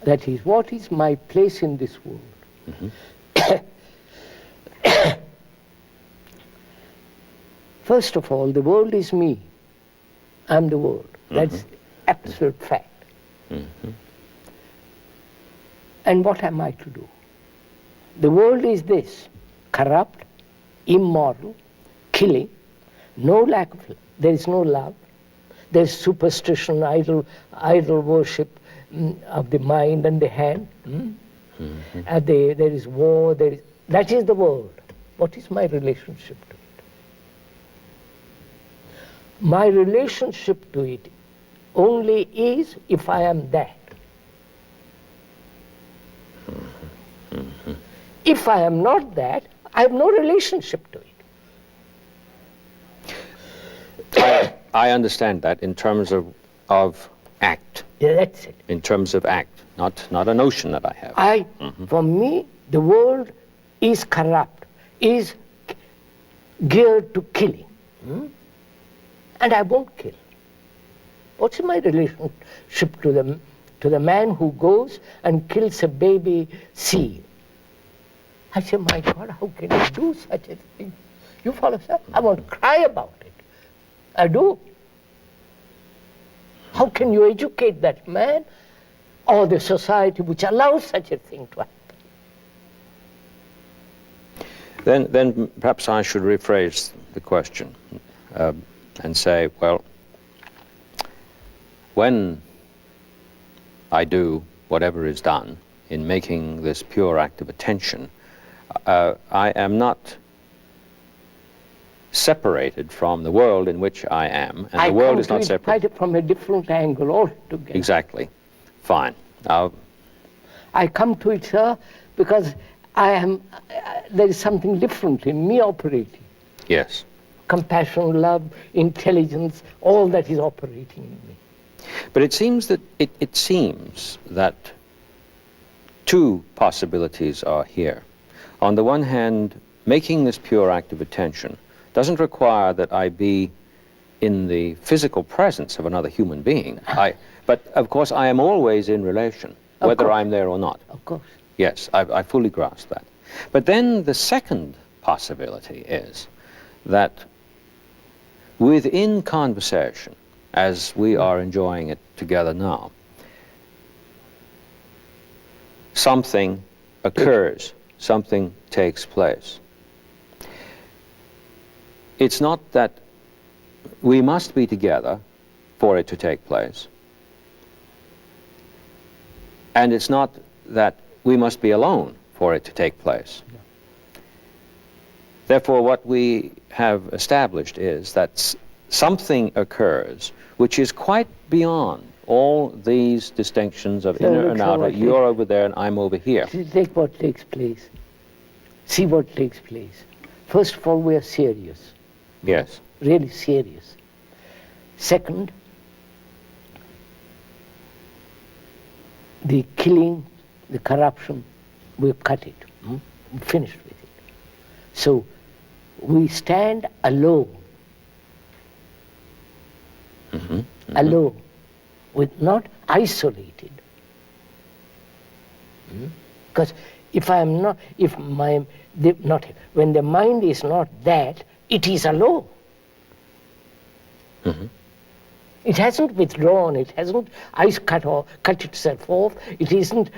That is, what is my place in this world? First of all, the world is me. I'm the world. That's absolute fact. And what am I to do? The world is this: corrupt, immoral, killing, no lack of love. There is no love. There's superstition, idol worship of the mind and the hand. There is war. That is the world. What is my relationship to it? My relationship to it only is if I am that. If I am not that, I have no relationship to it. I understand that in terms of act. Yeah, that's it. In terms of act, not a notion that I have. For me, the world is corrupt, is geared to killing. And I won't kill. What's my relationship to the man who goes and kills a baby seal? I say, my God, how can you do such a thing? You follow, sir? I want to cry about it. I do. How can you educate that man or the society which allows such a thing to happen? Then perhaps I should rephrase the question and say, well, when I do whatever is done in making this pure act of attention, I am not separated from the world in which I am, and the world is not separate. I come to it from a different angle altogether. Exactly. Fine. Now, I come to it, sir, because there is something different in me operating. Yes. Compassion, love, intelligence, all that is operating in me. But it seems that it seems that two possibilities are here. On the one hand, making this pure act of attention doesn't require that I be in the physical presence of another human being. But of course, I am always in relation, whether I'm there or not. Of course. Yes, I fully grasp that. But then the second possibility is that within conversation, as we are enjoying it together now, something occurs, something takes place. It's not that we must be together for it to take place, and it's not that we must be alone for it to take place. No. Therefore, what we have established is that something occurs which is quite beyond all these distinctions of inner and outer. You're over there and I'm over here. Take what takes place. See what takes place. First of all, we are serious. Yes. Really serious. Second, the killing, the corruption, we've cut it. We're finished with it. So we stand alone. Alone, with not isolated. Because if I am not, when the mind is not that, it is alone. It hasn't withdrawn, it hasn't cut itself off, it isn't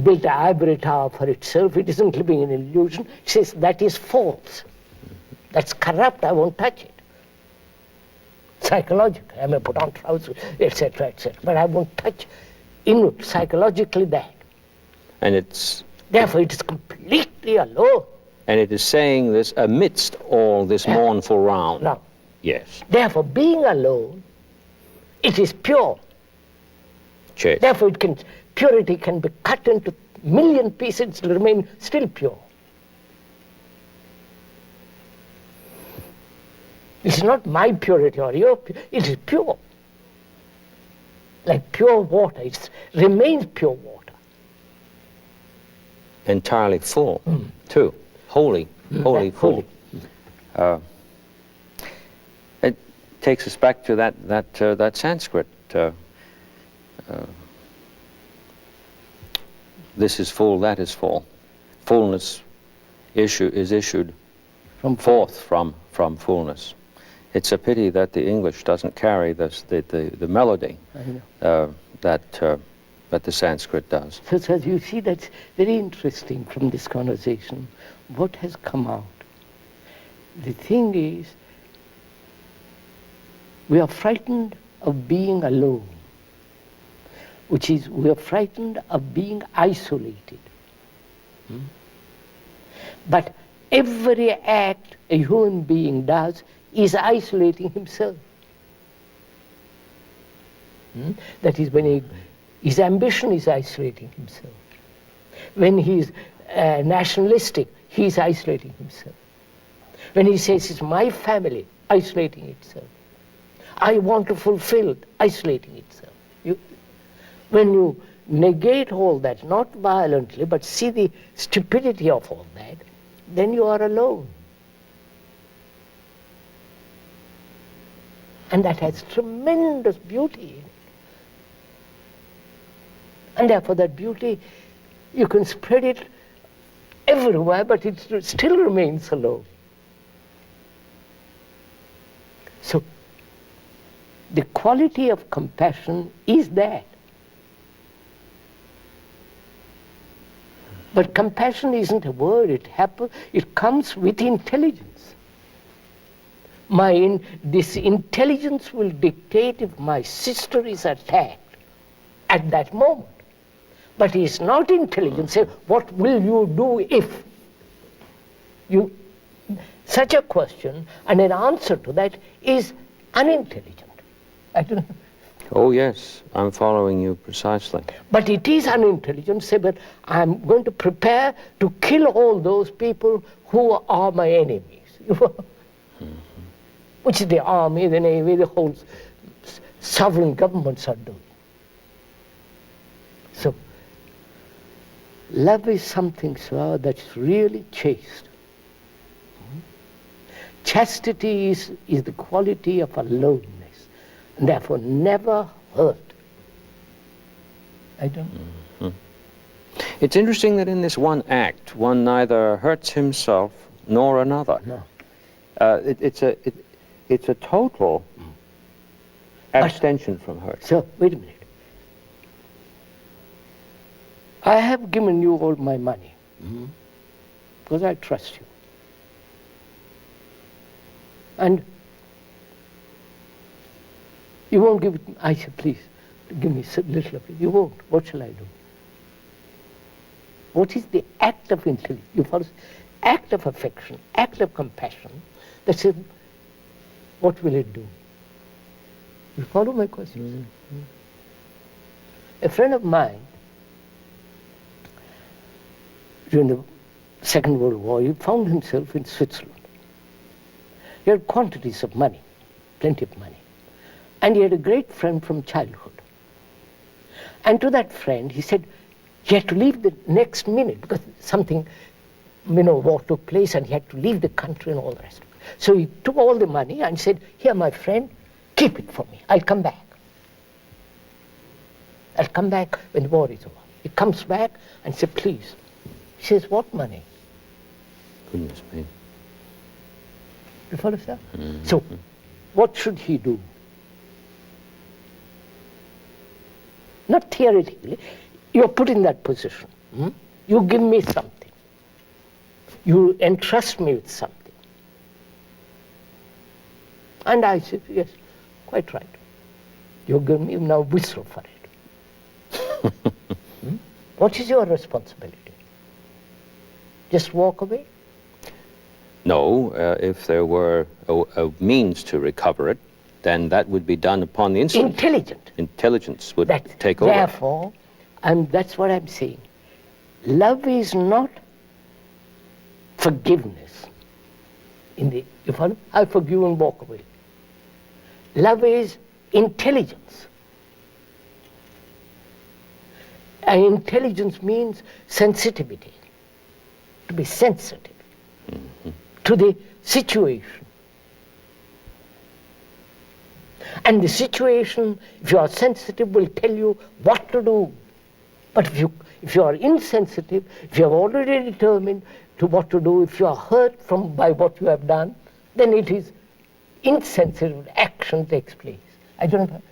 built an ivory tower for itself, it isn't living in illusion. It says that is false. That's corrupt, I won't touch it. Psychologically, I may put on trousers, etc., etc., but I won't touch inward, psychologically that. And it's... Therefore, it is completely alone. And it is saying this amidst all this mournful round. No. Yes. Therefore, being alone, it is pure. Yes. Therefore, purity can be cut into a million pieces, it will remain still pure. It's not my purity or your purity, it is pure. Like pure water, it remains pure water. Entirely full, too. Wholly full. It takes us back to that Sanskrit this is full, that is full. Fullness is issued From forth from fullness. It's a pity that the English doesn't carry the melody that the Sanskrit does. So you see, that's very interesting from this conversation. What has come out? The thing is, we are frightened of being alone, which is, we are frightened of being isolated. But every act a human being does is isolating himself. That is, when his ambition is isolating himself. When he's nationalistic, he's isolating himself. When he says it's my family, isolating itself. I want to fulfill it, isolating itself. When you negate all that, not violently, but see the stupidity of all that, then you are alone. And that has tremendous beauty in it. And therefore that beauty, you can spread it everywhere, but it still remains alone. So the quality of compassion is that. But compassion isn't a word, it comes with intelligence. This intelligence will dictate if my sister is attacked at that moment. But it's not intelligence. Say, what will you do if? Such a question and an answer to that is unintelligent. I don't know. Oh yes, I'm following you precisely. But it is unintelligent. Say, but I'm going to prepare to kill all those people who are my enemies. Which the army, the navy, the whole sovereign governments are doing. So, love is something, sir, that's really chaste. Chastity is the quality of aloneness, and therefore never hurt. I don't know. It's interesting that in this one act, one neither hurts himself nor another. No. It's a total abstention from hurt. So, wait a minute. I have given you all my money because I trust you. And you won't give it. I said, please, give me a little of it. You won't. What shall I do? What is the act of intelligence? You follow? Act of affection, act of compassion. That says, what will it do? You follow my question? A friend of mine, during the Second World War, he found himself in Switzerland. He had quantities of money, plenty of money. And he had a great friend from childhood. And to that friend, he said he had to leave the next minute because something, war took place and he had to leave the country and all the rest of it. So he took all the money and said, here, my friend, keep it for me. I'll come back. I'll come back when the war is over. He comes back and says, please. He says, what money? Goodness me. You follow, sir? So, what should he do? Not theoretically. You're put in that position. You give me something. You entrust me with something. And I said, yes, quite right. You give me, now whistle for it. What is your responsibility? Just walk away? No, if there were a means to recover it, then that would be done upon the instant. Intelligent. Intelligence would take over. Therefore, that's what I'm saying. Love is not forgiveness. You follow? I forgive and walk away. Love is intelligence. And intelligence means sensitivity. To be sensitive to the situation. And the situation, if you are sensitive, will tell you what to do. But if you are insensitive, if you have already determined to what to do, if you are hurt by what you have done, then it is insensitive action takes place. I don't know.